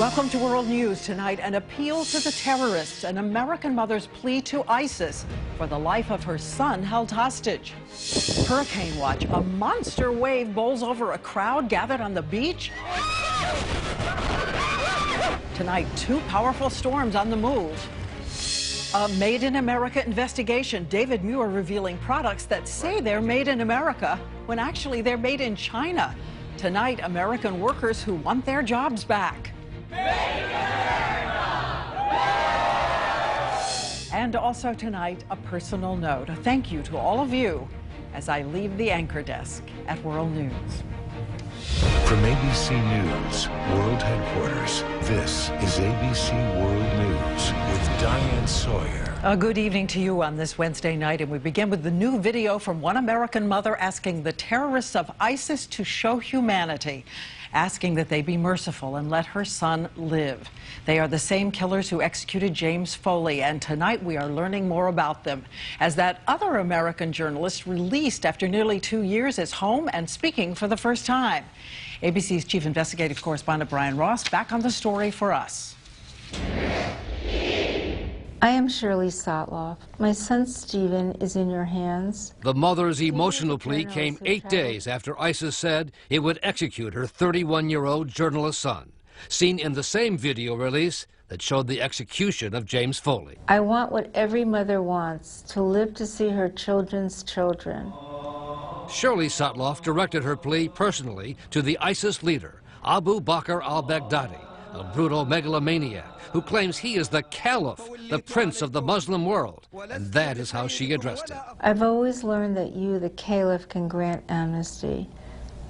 Welcome to World News. Tonight, an appeal to the terrorists, an American mother's plea to ISIS for the life of her son held hostage. Hurricane watch, a monster wave bowls over a crowd gathered on the beach. Tonight, two powerful storms on the move. A Made in America investigation. David Muir revealing products that say they're made in America when actually they're made in China. Tonight, American workers who want their jobs back. And also tonight, a personal note. A thank you to all of you as I leave the anchor desk at World News. From ABC News, World Headquarters, this is ABC World News with Diane Sawyer. A good evening to you on this Wednesday night, and we begin with the new video from one American mother asking the terrorists of ISIS to show humanity, asking that they be merciful and let her son live. They are the same killers who executed James Foley, and tonight we are learning more about them, as that other American journalist released after nearly 2 years is home and speaking for the first time. ABC's chief investigative correspondent Brian Ross back on the story for us. I am Shirley Sotloff. My son Stephen is in your hands. The mother's emotional plea came 8 days after ISIS said it would execute her 31-year-old journalist son, seen in the same video release that showed the execution of James Foley. I want what every mother wants, to live to see her children's children. Shirley Sotloff directed her plea personally to the ISIS leader, Abu Bakr al-Baghdadi, a brutal megalomaniac who claims he is the caliph, the prince of the Muslim world, and that is how she addressed him. I've always learned that you, the caliph, can grant amnesty.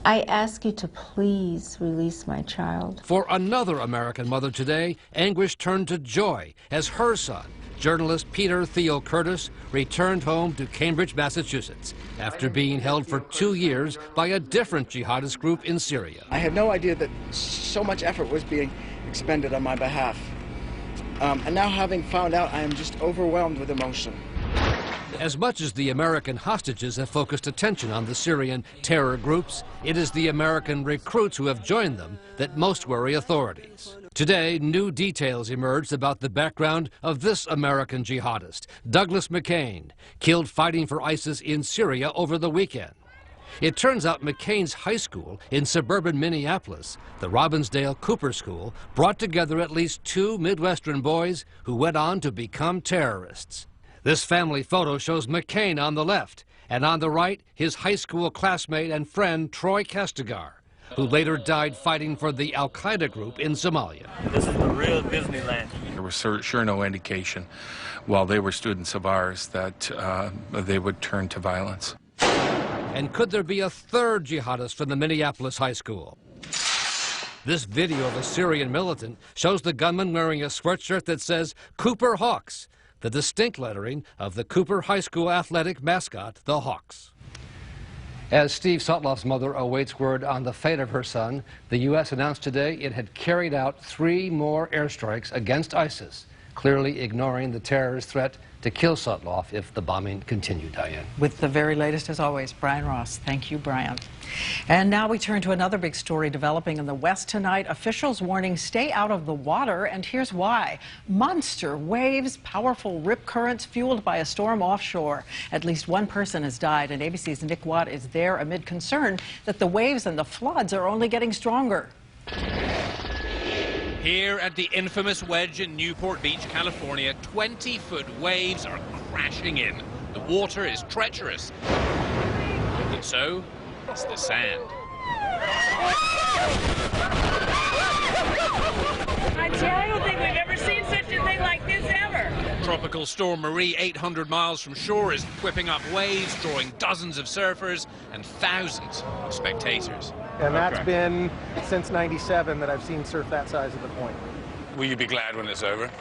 I ask you to please release my child. For another American mother today, anguish turned to joy as her son, journalist Peter Theo Curtis, returned home to Cambridge, Massachusetts, after being held for 2 years by a different jihadist group in Syria. I had no idea that so much effort was being expended on my behalf. And now, having found out, I am just overwhelmed with emotion. As much as the American hostages have focused attention on the Syrian terror groups, it is the American recruits who have joined them that most worry authorities. Today, new details emerged about the background of this American jihadist, Douglas McCain, killed fighting for ISIS in Syria over the weekend. It turns out McCain's high school in suburban Minneapolis, the Robbinsdale Cooper School, brought together at least 2 Midwestern boys who went on to become terrorists. This family photo shows McCain on the left, and on the right, his high school classmate and friend Troy Castigar, who later died fighting for the Al-Qaeda group in Somalia. This is the real Disneyland. There was sure no indication while they were students of ours that they would turn to violence. And could there be a third jihadist from the Minneapolis high school? This video of a Syrian militant shows the gunman wearing a sweatshirt that says Cooper Hawks, the distinct lettering of the Cooper High School athletic mascot, the Hawks. As Steve Sotloff's mother awaits word on the fate of her son, the U.S. announced today it had carried out 3 more airstrikes against ISIS, clearly ignoring the terrorist threat to kill Sotloff if the bombing continued, Diane. With the very latest, as always, Brian Ross. Thank you, Brian. And now we turn to another big story developing in the West tonight. Officials warning stay out of the water, and here's why. Monster waves, powerful rip currents fueled by a storm offshore. At least 1 person has died, and ABC's Nick Watt is there amid concern that the waves and the floods are only getting stronger. Here at the infamous wedge in Newport Beach, California, 20-foot waves are crashing in. The water is treacherous. And so, it's the sand. I don't think we've ever seen such a thing like this ever. Tropical Storm Marie, 800 miles from shore, is whipping up waves, drawing dozens of surfers and thousands of spectators. And that's been since '97 that I've seen surf that size of the point. Will you be glad when it's over?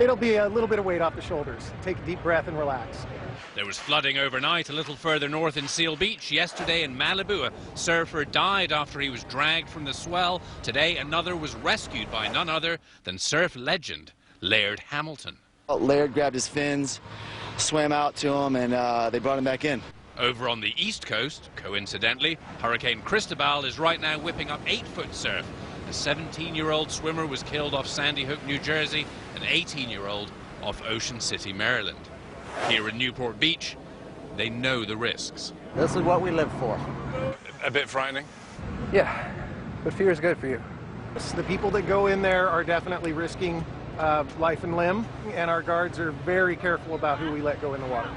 It'll be a little bit of weight off the shoulders. Take a deep breath and relax. There was flooding overnight a little further north in Seal Beach. Yesterday in Malibu, a surfer died after he was dragged from the swell. Today, another was rescued by none other than surf legend Laird Hamilton. Laird grabbed his fins, swam out to him, and they brought him back in. Over on the east coast, coincidentally, Hurricane Cristobal is right now whipping up 8-foot surf. A 17-year-old swimmer was killed off Sandy Hook, New Jersey, an 18-year-old off Ocean City, Maryland. Here in Newport Beach, they know the risks. This is what we live for. A bit frightening? Yeah, but fear is good for you. The people that go in there are definitely risking life and limb, and our guards are very careful about who we let go in the water.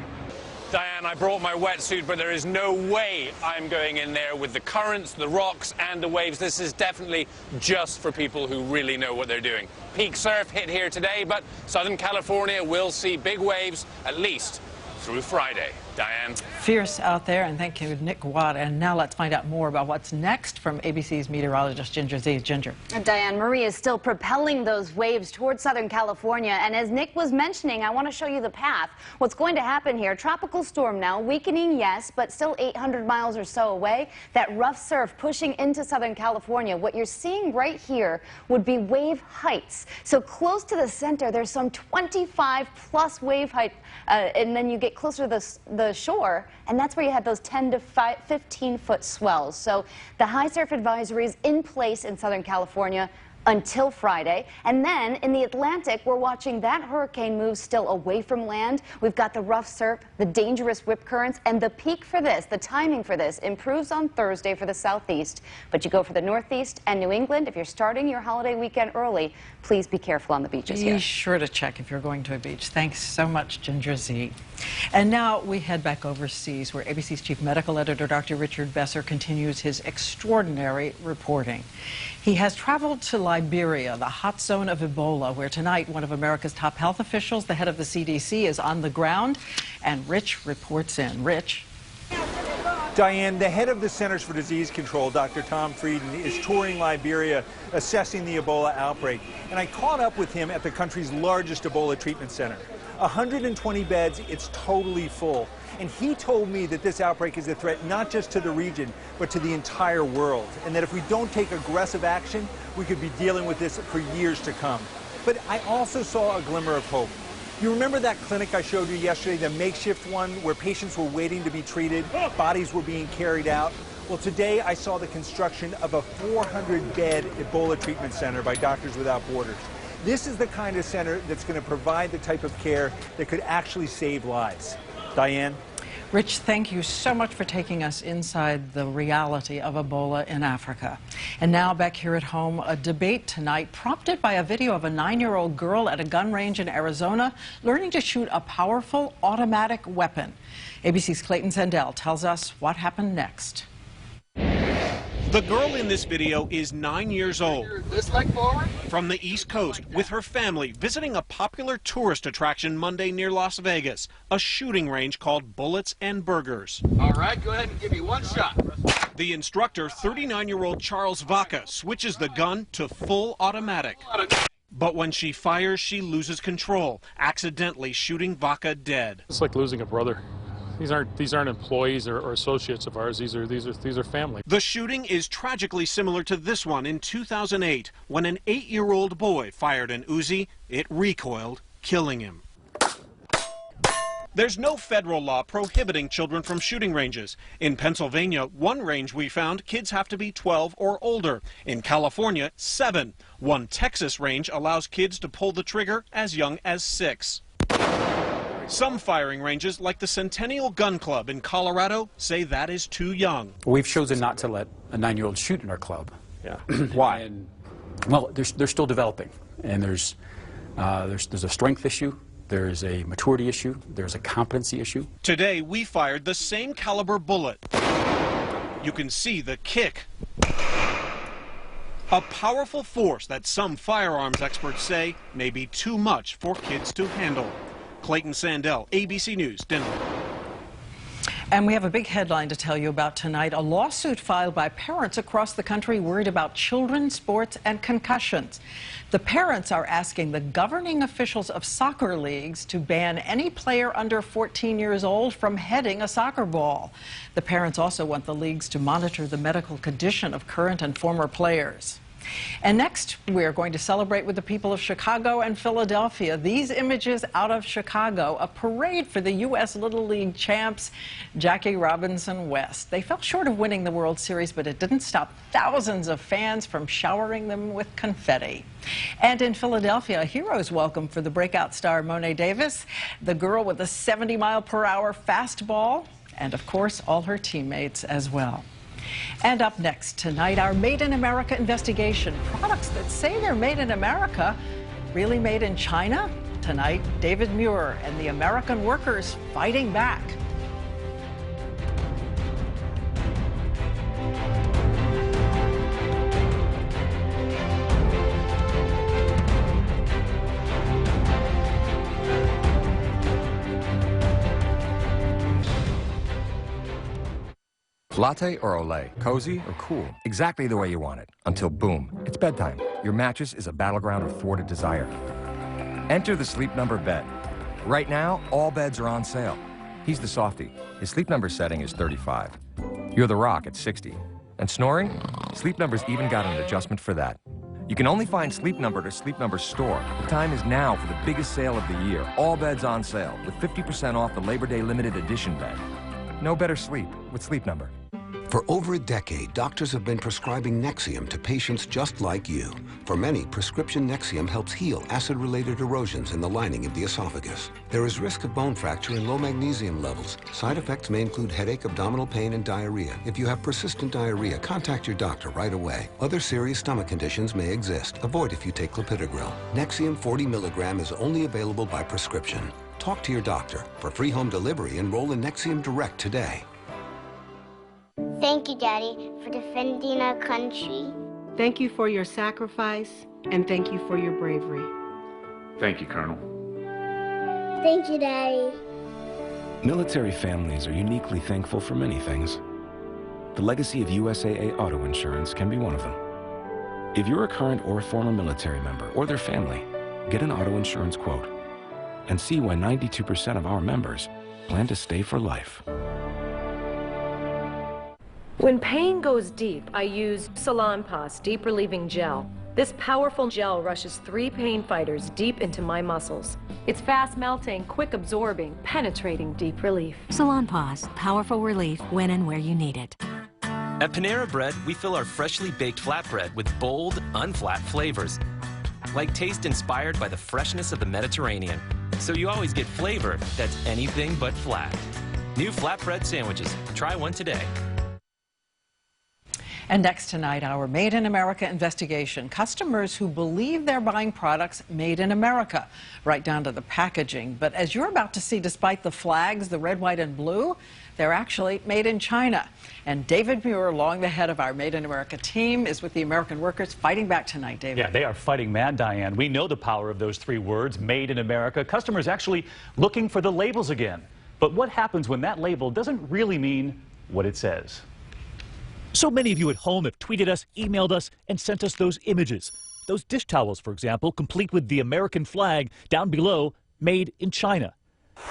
Diane, I brought my wetsuit, but there is no way I'm going in there with the currents, the rocks, and the waves. This is definitely just for people who really know what they're doing. Peak surf hit here today, but Southern California will see big waves at least through Friday. Diane. Fierce out there, and thank you, Nick Watt. And now let's find out more about what's next from ABC's meteorologist Ginger Z. Ginger. Diane, Maria is still propelling those waves towards Southern California, and as Nick was mentioning, I want to show you the path. What's going to happen here, tropical storm now, weakening, yes, but still 800 miles or so away. That rough surf pushing into Southern California. What you're seeing right here would be wave heights. So close to the center, there's some 25-plus wave height, and then you get closer to the shore, and that's where you have those 10 to 15-foot swells. So the high surf advisory is in place in Southern California until Friday. And then in the Atlantic, we're watching that hurricane move still away from land. We've got the rough surf, the dangerous whip currents, and the peak for this, the timing for this, improves on Thursday for the southeast. But you go for the northeast and New England. If you're starting your holiday weekend early, please be careful on the beaches here. Be sure to check if you're going to a beach. Thanks so much, Ginger Z. And now we head back overseas, where ABC's chief medical editor, Dr. Richard Besser, continues his extraordinary reporting. He has traveled to Liberia, the hot zone of Ebola, where tonight one of America's top health officials, the head of the CDC, is on the ground. And Rich reports in. Rich. Diane, the head of the Centers for Disease Control, Dr. Tom Frieden, is touring Liberia, assessing the Ebola outbreak. And I caught up with him at the country's largest Ebola treatment center. 120 beds, it's totally full. And he told me that this outbreak is a threat not just to the region, but to the entire world. And that if we don't take aggressive action, we could be dealing with this for years to come. But I also saw a glimmer of hope. You remember that clinic I showed you yesterday, the makeshift one, where patients were waiting to be treated, bodies were being carried out? Well, today I saw the construction of a 400-bed Ebola treatment center by Doctors Without Borders. This is the kind of center that's going to provide the type of care that could actually save lives. Diane? Rich, thank you so much for taking us inside the reality of Ebola in Africa. And now back here at home, a debate tonight prompted by a video of a 9-year-old girl at a gun range in Arizona learning to shoot a powerful automatic weapon. ABC's Clayton Sandell tells us what happened next. The girl in this video is 9 years old. This leg forward. From the East Coast with her family visiting a popular tourist attraction Monday near Las Vegas, a shooting range called Bullets and Burgers. All right, go ahead and give me one shot. The instructor, 39-year-old Charles Vaca, switches the gun to full automatic. But when she fires, she loses control, accidentally shooting Vaca dead. It's like losing a brother. These aren't employees or associates of ours. These are family. The shooting is tragically similar to this one in 2008 when an 8-year-old boy fired an Uzi. It recoiled, killing him. There's no federal law prohibiting children from shooting ranges. In Pennsylvania, one range we found, kids have to be 12 or older. In California, 7. One Texas range allows kids to pull the trigger as young as 6. Some firing ranges, like the Centennial Gun Club in Colorado, say that is too young. We've chosen not to let a 9-year-old shoot in our club. Yeah. Why? Well, they're still developing, and there's a strength issue, there's a maturity issue, there's a competency issue. Today, we fired the same caliber bullet. You can see the kick. A powerful force that some firearms experts say may be too much for kids to handle. Clayton Sandell, ABC News, Denver. And we have a big headline to tell you about tonight. A lawsuit filed by parents across the country worried about children's sports and concussions. The parents are asking the governing officials of soccer leagues to ban any player under 14 years old from heading a soccer ball. The parents also want the leagues to monitor the medical condition of current and former players. And next, we're going to celebrate with the people of Chicago and Philadelphia. These images out of Chicago, a parade for the U.S. Little League champs, Jackie Robinson West. They fell short of winning the World Series, but it didn't stop thousands of fans from showering them with confetti. And in Philadelphia, a hero's welcome for the breakout star Mo'ne Davis, the girl with a 70-mile-per-hour fastball, and of course, all her teammates as well. And up next tonight, our Made in America investigation. Products that say they're made in America, really made in China? Tonight, David Muir and the American workers fighting back. Latte or Olay, cozy or cool, exactly the way you want it. Until boom, it's bedtime. Your mattress is a battleground of thwarted desire. Enter the Sleep Number bed. Right now, all beds are on sale. He's the softie. His Sleep Number setting is 35. You're the rock at 60. And snoring? Sleep Number's even got an adjustment for that. You can only find Sleep Number at a Sleep Number store. The time is now for the biggest sale of the year. All beds on sale, with 50% off the Labor Day limited edition bed. No better sleep with Sleep Number. For over a decade, doctors have been prescribing Nexium to patients just like you. For many, prescription Nexium helps heal acid-related erosions in the lining of the esophagus. There is risk of bone fracture and low magnesium levels. Side effects may include headache, abdominal pain, and diarrhea. If you have persistent diarrhea, contact your doctor right away. Other serious stomach conditions may exist. Avoid if you take clopidogrel. Nexium 40 milligram is only available by prescription. Talk to your doctor. For free home delivery, enroll in Nexium Direct today. Thank you, Daddy, for defending our country. Thank you for your sacrifice, and thank you for your bravery. Thank you, Colonel. Thank you, Daddy. Military families are uniquely thankful for many things. The legacy of USAA Auto Insurance can be one of them. If you're a current or former military member or their family, get an auto insurance quote and see why 92% of our members plan to stay for life. When pain goes deep, I use Salon Pass Deep Relieving Gel. This powerful gel rushes 3 pain fighters deep into my muscles. It's fast melting, quick absorbing, penetrating deep relief. Salon Pass, powerful relief when and where you need it. At Panera Bread, we fill our freshly baked flatbread with bold, unflat flavors, like taste inspired by the freshness of the Mediterranean. So you always get flavor that's anything but flat. New flatbread sandwiches. Try one today. And next tonight, our Made in America investigation. Customers who believe they're buying products made in America, right down to the packaging. But as you're about to see, despite the flags, the red, white, and blue, they're actually made in China. And David Muir, along the head of our Made in America team, is with the American workers fighting back tonight, David. Yeah, they are fighting mad, Diane. We know the power of those 3 words, made in America. Customers actually looking for the labels again. But what happens when that label doesn't really mean what it says? So many of you at home have tweeted us, emailed us, and sent us those images. Those dish towels, for example, complete with the American flag down below, made in China.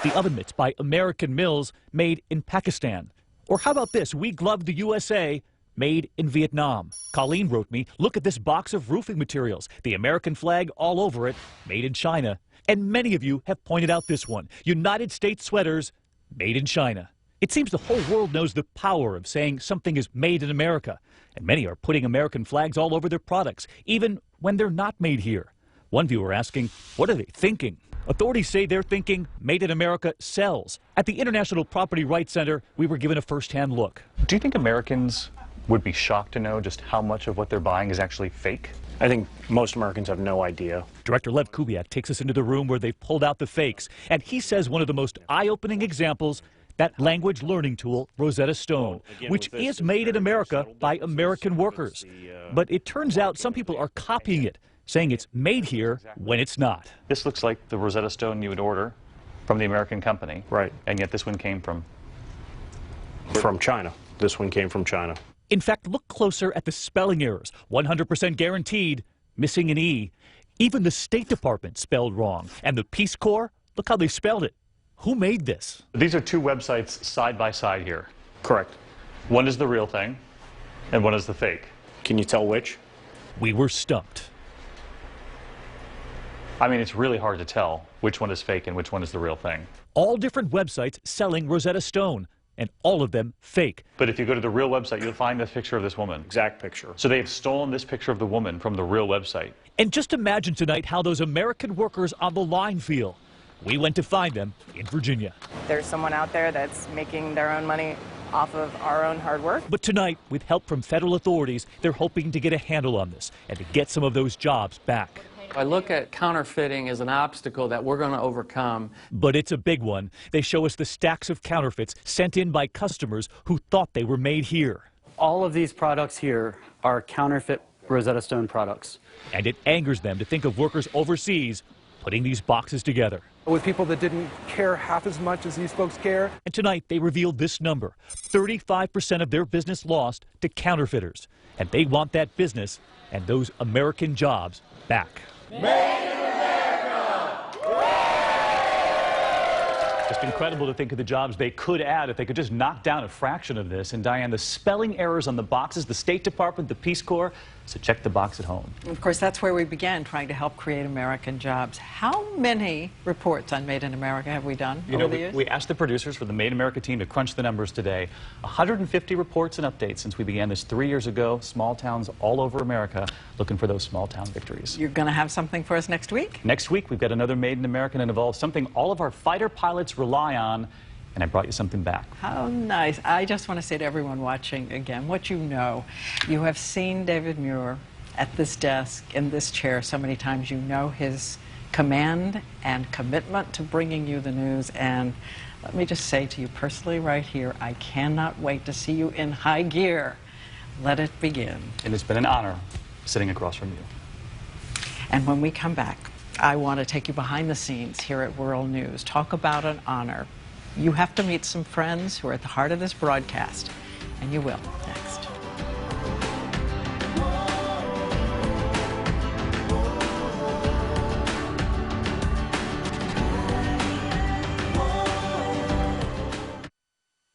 The oven mitts by American Mills, made in Pakistan. Or how about this? We glove the USA, made in Vietnam. Colleen wrote me, look at this box of roofing materials. The American flag all over it, made in China. And many of you have pointed out this one, United States sweaters, made in China. It seems the whole world knows the power of saying something is made in America, and many are putting American flags all over their products, even when they're not made here. One viewer asking, what are they thinking? Authorities say they're thinking made in America sells. At the International Property Rights Center, we were given a first-hand look. Do you think Americans would be shocked to know just how much of what they're buying is actually fake? I think most Americans have no idea. Director Lev Kubiak takes us into the room where they've pulled out the fakes, and he says one of the most eye-opening examples, that language learning tool, Rosetta Stone, which is made in America by American workers. But it turns out some people are copying it, saying it's made here when it's not. This looks like the Rosetta Stone you would order from the American company. Right. And yet this one came from China. This one came from China. In fact, look closer at the spelling errors. 100% guaranteed, missing an E. Even the State Department spelled wrong. And the Peace Corps, look how they spelled it. Who made this? These are 2 websites side by side here. Correct. One is the real thing, and one is the fake. Can you tell which? We were stumped. I mean, it's really hard to tell which one is fake and which one is the real thing. All different websites selling Rosetta Stone, and all of them fake. But if you go to the real website, you'll find this picture of this woman. Exact picture. So they have stolen this picture of the woman from the real website. And just imagine tonight how those American workers on the line feel. We went to find them in Virginia. There's someone out there that's making their own money off of our own hard work. But tonight, with help from federal authorities, they're hoping to get a handle on this and to get some of those jobs back. I look at counterfeiting as an obstacle that we're going to overcome. But it's a big one. They show us the stacks of counterfeits sent in by customers who thought they were made here. All of these products here are counterfeit Rosetta Stone products. And it angers them to think of workers overseas putting these boxes together. With people that didn't care half as much as these folks care. And tonight they revealed this number, 35% of their business lost to counterfeiters. And they want that business and those American jobs back. Just incredible to think of the jobs they could add if they could just knock down a fraction of this. And Diane, the spelling errors on the boxes, the State Department, the Peace Corps, so check the box at home. Of course, that's where we began, trying to help create American jobs. How many reports on Made in America have we done over the years? We asked the producers for the Made in America team to crunch the numbers today. 150 reports and updates since we began this 3 years ago. Small towns all over America looking for those small town victories. You're going to have something for us next week? Next week, we've got another Made in America, and it involves something all of our fighter pilots rely on. And I brought you something back. How nice. I just want to say to everyone watching again, what you know. You have seen David Muir at this desk, in this chair, so many times. You know his command and commitment to bringing you the news. And let me just say to you personally right here, I cannot wait to see you in high gear. Let it begin. And it's been an honor sitting across from you. And when we come back, I want to take you behind the scenes here at World News. Talk about an honor. You have to meet some friends who are at the heart of this broadcast, and you will next.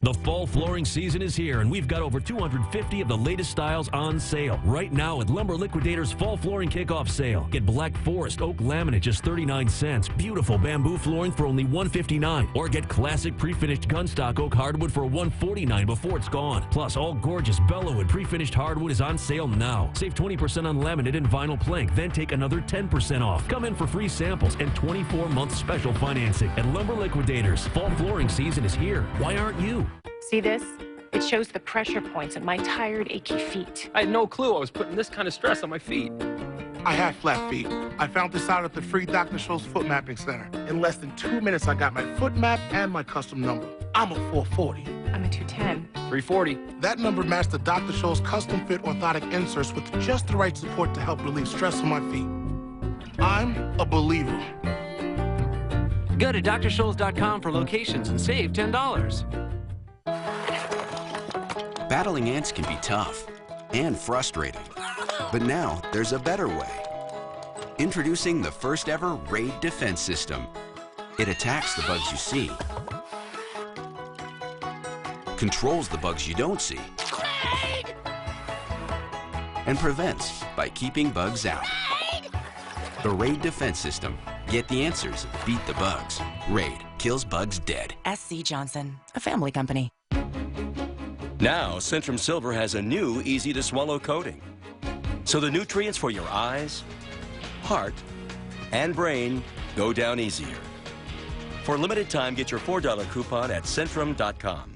The fall flooring season is here, and we've got over 250 of the latest styles on sale right now at Lumber Liquidators Fall Flooring Kickoff Sale. Get Black Forest Oak Laminate just 39 cents, beautiful bamboo flooring for only $159, or get classic pre-finished gunstock oak hardwood for $149 before it's gone. Plus, all gorgeous Bellowood pre-finished hardwood is on sale now. Save 20% on laminate and vinyl plank, then take another 10% off. Come in for free samples and 24-month special financing at Lumber Liquidators. Fall flooring season is here. Why aren't you? See this? It shows the pressure points at my tired, achy feet. I had no clue I was putting this kind of stress on my feet. I have flat feet. I found this out at the free Dr. Scholl's Foot Mapping Center. In less than 2 minutes, I got my foot map and my custom number. I'm a 440. I'm a 210. 340. That number matched the Dr. Scholl's custom fit orthotic inserts with just the right support to help relieve stress on my feet. I'm a believer. Go to drscholl's.com for locations and save $10. Battling ants can be tough and frustrating, but now there's a better way. Introducing the first ever Raid Defense System. It attacks the bugs you see, controls the bugs you don't see, and prevents by keeping bugs out. The Raid Defense System. Get the answers, beat the bugs. Raid kills bugs dead. SC Johnson, a family company. Now, Centrum Silver has a new easy-to-swallow coating. So the nutrients for your eyes, heart, and brain go down easier. For a limited time, get your $4 coupon at Centrum.com.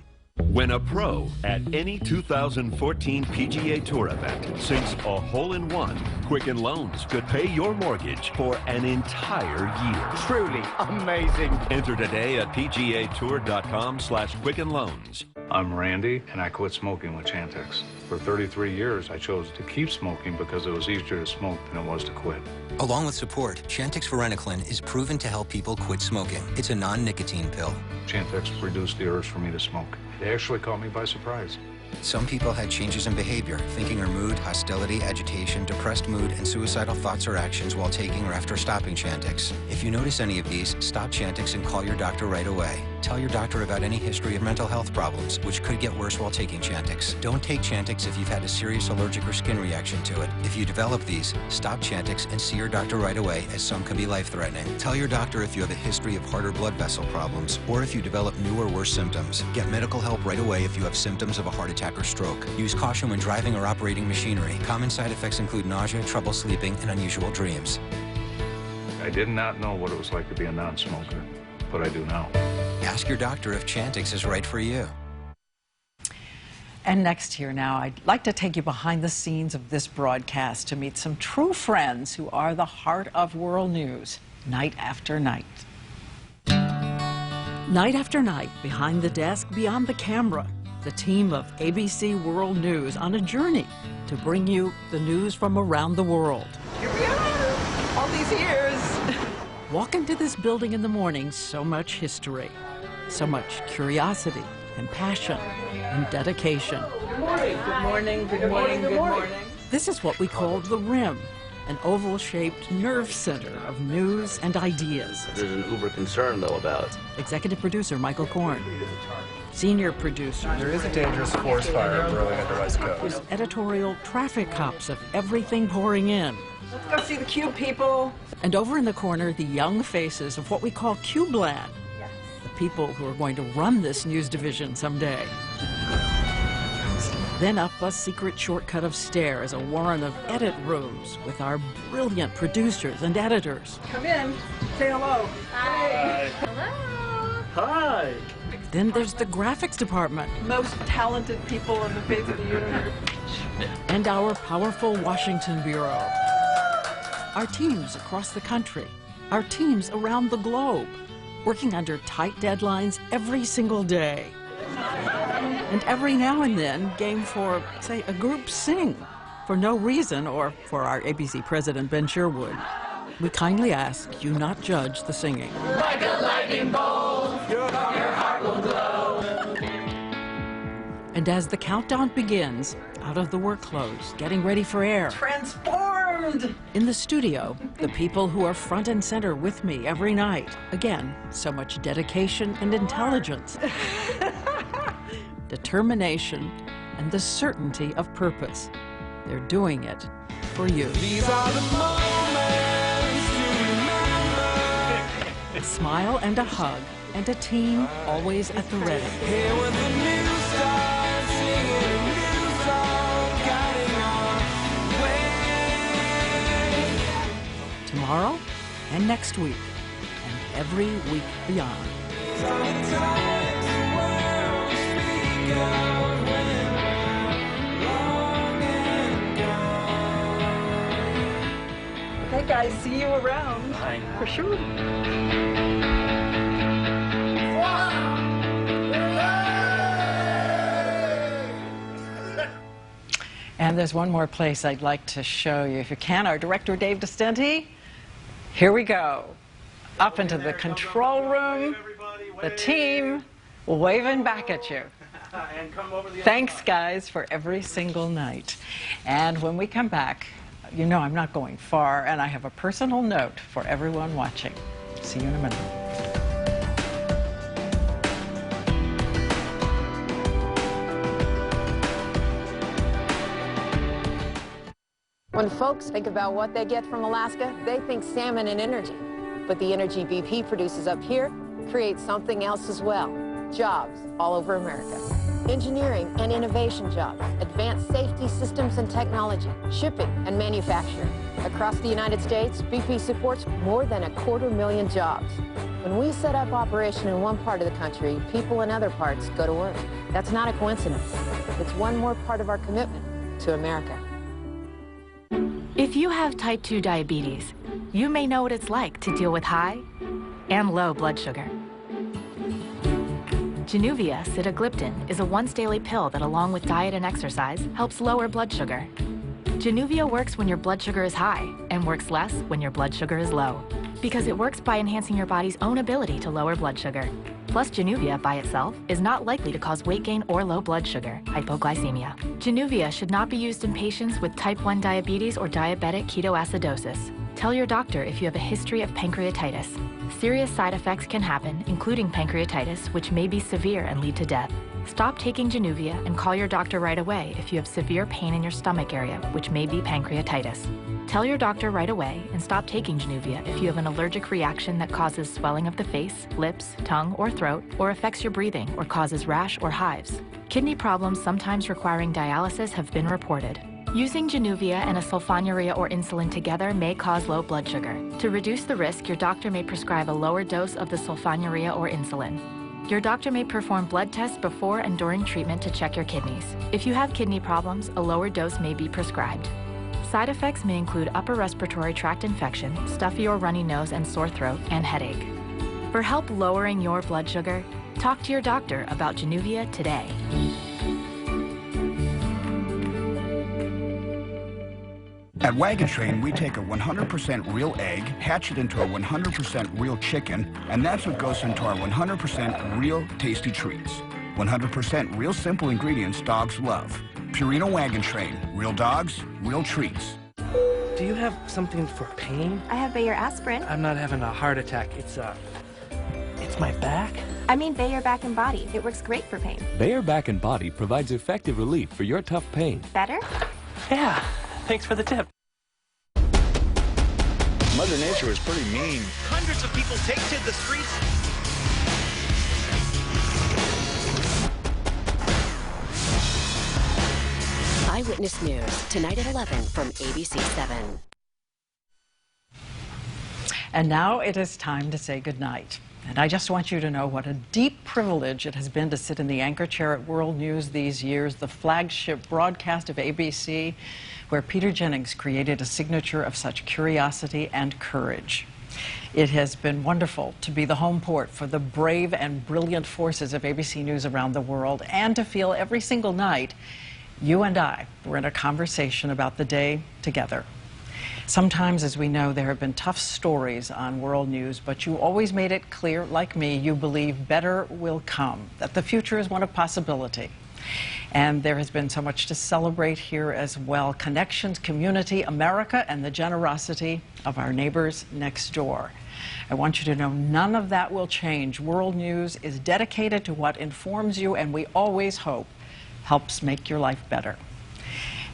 When a pro at any 2014 PGA Tour event sinks a hole-in-one, Quicken Loans could pay your mortgage for an entire year. Truly amazing. Enter today at pgatour.com/Quicken Loans. I'm Randy, and I quit smoking with Chantix. For 33 years, I chose to keep smoking because it was easier to smoke than it was to quit. Along with support, Chantix Varenicline is proven to help people quit smoking. It's a non-nicotine pill. Chantix reduced the urge for me to smoke. It actually caught me by surprise. Some people had changes in behavior, thinking or mood, hostility, agitation, depressed mood, and suicidal thoughts or actions while taking or after stopping Chantix. If you notice any of these, stop Chantix and call your doctor right away. Tell your doctor about any history of mental health problems, which could get worse while taking Chantix. Don't take Chantix if you've had a serious allergic or skin reaction to it. If you develop these, stop Chantix and see your doctor right away, as some can be life-threatening. Tell your doctor if you have a history of heart or blood vessel problems, or if you develop new or worse symptoms. Get medical help right away if you have symptoms of a heart attack or stroke. Use caution when driving or operating machinery. Common side effects include nausea, trouble sleeping, and unusual dreams. I did not know what it was like to be a non-smoker, but I do now. Ask your doctor if Chantix is right for you. And next here now, I'd like to take you behind the scenes of this broadcast to meet some true friends who are the heart of world news, night after night. Night after night, behind the desk, beyond the camera, the team of ABC World News on a journey to bring you the news from around the world. Here we are, all these years. Walk into this building in the morning, so much history, so much curiosity and passion and dedication. Good morning, good morning, good morning, good morning. This is what we call the Rim, an oval-shaped nerve center of news and ideas. There's an uber concern, though, about Executive producer Michael Korn. Senior producer. There is a dangerous forest fire brewing on the West Coast. Editorial traffic cops of everything pouring in. Let's go see the Cube people. And over in the corner, the young faces of what we call Cube Lad. Yes. The people who are going to run this news division someday. Then up a secret shortcut of stairs, a warren of edit rooms with our brilliant producers and editors. Come in, say hello. Hi. Hello. Hi. Then there's the graphics department. Most talented people on the face of the universe. And our powerful Washington bureau. Our teams across the country. Our teams around the globe. Working under tight deadlines every single day. And every now and then, game for, say, a group sing. For no reason, or for our ABC president, Ben Sherwood. We kindly ask you not judge the singing. Like a lightning bolt, your heart will glow. And as the countdown begins, out of the work clothes, getting ready for air. Transformed! In the studio, the people who are front and center with me every night. Again, so much dedication and intelligence. Determination and the certainty of purpose. They're doing it for you. These are the moments to remember. A smile and a hug and a team always at the ready. Here when the news starts singing a new song, guiding our way. Tomorrow and next week and every week beyond. Sometimes the world speaks out when we're long and gone. Okay guys, see you around. Bye. For sure. And there's one more place I'd like to show you, if you can. Our director, Dave DeStenti. Here we go. Up into the control room. The team waving back at you. Thanks, guys, for every single night. And when we come back, you know I'm not going far, and I have a personal note for everyone watching. See you in a minute. When folks think about what they get from Alaska, they think salmon and energy. But the energy BP produces up here creates something else as well. Jobs all over America. Engineering and innovation jobs, advanced safety systems and technology, shipping and manufacturing. Across the United States, BP supports more than 250,000 jobs. When we set up operation in one part of the country, people in other parts go to work. That's not a coincidence. It's one more part of our commitment to America. If you have type 2 diabetes, you may know what it's like to deal with high and low blood sugar. Januvia sitagliptin is a once-daily pill that, along with diet and exercise, helps lower blood sugar. Januvia works when your blood sugar is high and works less when your blood sugar is low, because it works by enhancing your body's own ability to lower blood sugar. Plus, Januvia by itself is not likely to cause weight gain or low blood sugar, hypoglycemia. Januvia should not be used in patients with type 1 diabetes or diabetic ketoacidosis. Tell your doctor if you have a history of pancreatitis. Serious side effects can happen, including pancreatitis, which may be severe and lead to death. Stop taking Januvia and call your doctor right away if you have severe pain in your stomach area, which may be pancreatitis. Tell your doctor right away and stop taking Januvia if you have an allergic reaction that causes swelling of the face, lips, tongue, or throat, or affects your breathing or causes rash or hives. Kidney problems sometimes requiring dialysis have been reported. Using Januvia and a sulfonylurea or insulin together may cause low blood sugar. To reduce the risk, your doctor may prescribe a lower dose of the sulfonylurea or insulin. Your doctor may perform blood tests before and during treatment to check your kidneys. If you have kidney problems, a lower dose may be prescribed. Side effects may include upper respiratory tract infection, stuffy or runny nose and sore throat, and headache. For help lowering your blood sugar, talk to your doctor about Januvia today. At Wagon Train, we take a 100% real egg, hatch it into a 100% real chicken, and that's what goes into our 100% real tasty treats. 100% real simple ingredients dogs love. Purina Wagon Train. Real dogs, real treats. Do you have something for pain? I have Bayer aspirin. I'm not having a heart attack. It's my back. I mean Bayer Back and Body. It works great for pain. Bayer Back and Body provides effective relief for your tough pain. Better? Yeah. Thanks for the tip. Mother Nature is pretty mean. Hundreds of people take to the streets. Eyewitness News, tonight at 11 from ABC 7. And now it is time to say goodnight. And I just want you to know what a deep privilege it has been to sit in the anchor chair at World News these years, the flagship broadcast of ABC, where Peter Jennings created a signature of such curiosity and courage. It has been wonderful to be the home port for the brave and brilliant forces of ABC News around the world, and to feel every single night you and I were in a conversation about the day together. Sometimes, as we know, there have been tough stories on World News, but you always made it clear, like me, you believe better will come, that the future is one of possibility. And there has been so much to celebrate here as well. Connections, community, America, and the generosity of our neighbors next door. I want you to know none of that will change. World News is dedicated to what informs you, and we always hope helps make your life better.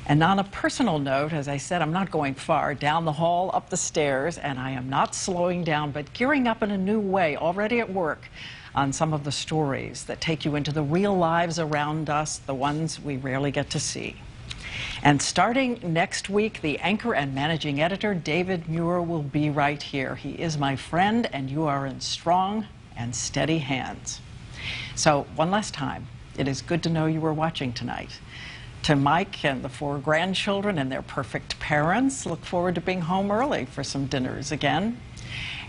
And on a personal note, as I said, I'm not going far, down the hall, up the stairs, and I am not slowing down, but gearing up in a new way, already at work on some of the stories that take you into the real lives around us, the ones we rarely get to see. And starting next week, the anchor and managing editor, David Muir, will be right here. He is my friend, and you are in strong and steady hands. So, one last time, it is good to know you were watching tonight. To Mike and the 4 grandchildren and their perfect parents, look forward to being home early for some dinners again.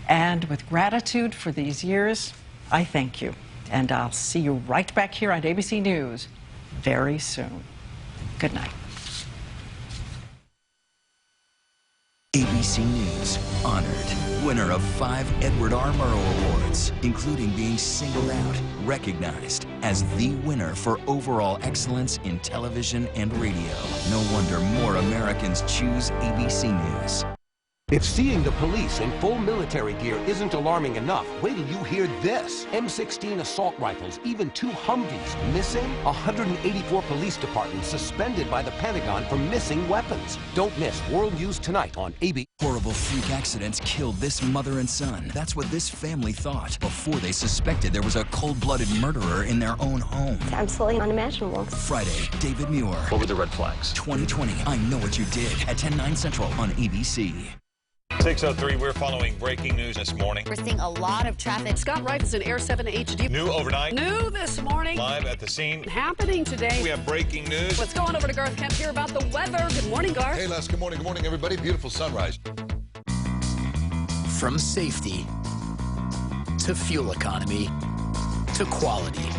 And with gratitude for these years, I thank you. And I'll see you right back here on ABC News very soon. Good night. ABC News honored winner of 5 Edward R. Murrow Awards, including being singled out, recognized as the winner for overall excellence in television and radio. No wonder more Americans choose ABC News. If seeing the police in full military gear isn't alarming enough, wait till you hear this. M16 assault rifles, even 2 Humvees missing, 184 police departments suspended by the Pentagon for missing weapons. Don't miss World News tonight on ABC. Horrible freak accidents killed this mother and son. That's what this family thought before they suspected there was a cold-blooded murderer in their own home. It's absolutely unimaginable. Friday, David Muir. What were the red flags? 2020, I Know What You Did at 10/9 Central on ABC. 6:03, we're following breaking news this morning. We're seeing a lot of traffic. Scott Reif is in Air 7 HD. New overnight. New this morning. Live at the scene. Happening today. We have breaking news. Let's go on over to Garth Kemp here about the weather. Good morning, Garth. Hey, Les. Good morning, everybody. Beautiful sunrise. From safety to fuel economy to quality,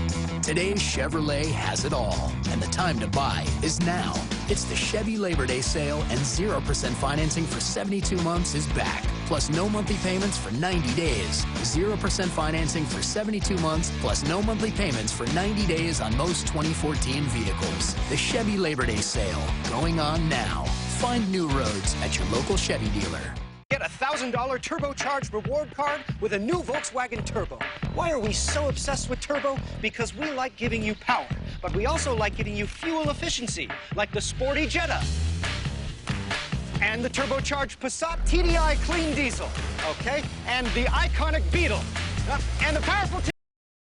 today's Chevrolet has it all, and the time to buy is now. It's the Chevy Labor Day sale, and 0% financing for 72 months is back. Plus no monthly payments for 90 days. 0% financing for 72 months, plus no monthly payments for 90 days on most 2014 vehicles. The Chevy Labor Day sale, going on now. Find new roads at your local Chevy dealer. Get a $1,000 turbocharged reward card with a new Volkswagen Turbo. Why are we so obsessed with turbo? Because we like giving you power, but we also like giving you fuel efficiency, like the sporty Jetta and the turbocharged Passat TDI clean diesel, okay? And the iconic Beetle, and the powerful